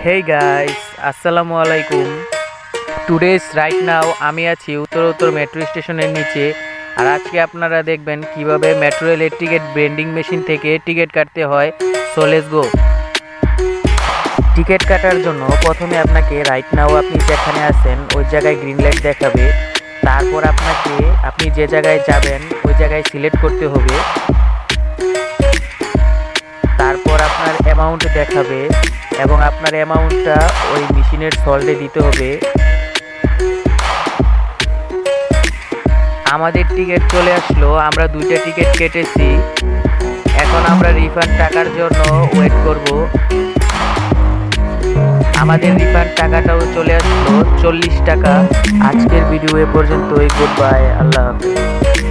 Hey guys, আসসালামু আলাইকুম। Today's right now আমি আছি উত্তর মেট্রো স্টেশনের নিচে। আর আজকে আপনারা দেখবেন কিভাবে মেট্রো রেলের টিকিট ভেন্ডিং মেশিন থেকে টিকিট কাটতে হয়। So let's go. টিকিট কাটার জন্য প্রথমে আপনাকে রাইট নাও আপনি যেখানে আছেন ওই জায়গায় গ্রিন লাইট দেখাবে। তারপর আপনি যে জায়গায় যাবেন ওই জায়গায় সিলেক্ট করতে হবে। তারপর আপনার অ্যামাউন্ট দেখাবে এবং আপনার অ্যামাউন্টটা ওই মেশিনের সল্টে দিতে হবে। আমাদের টিকিট চলে আসলো, আমরা 2টা টিকিট কেটেছি। এখন আমরা রিফান্ড টাকার জন্য ওয়েট করব। আমাদের রিফান্ড টাকাটাও চলে আসলো 40 টাকা। আজকের ভিডিও এ পর্যন্তই। গুড বাই, আল্লাহ হাফেজ।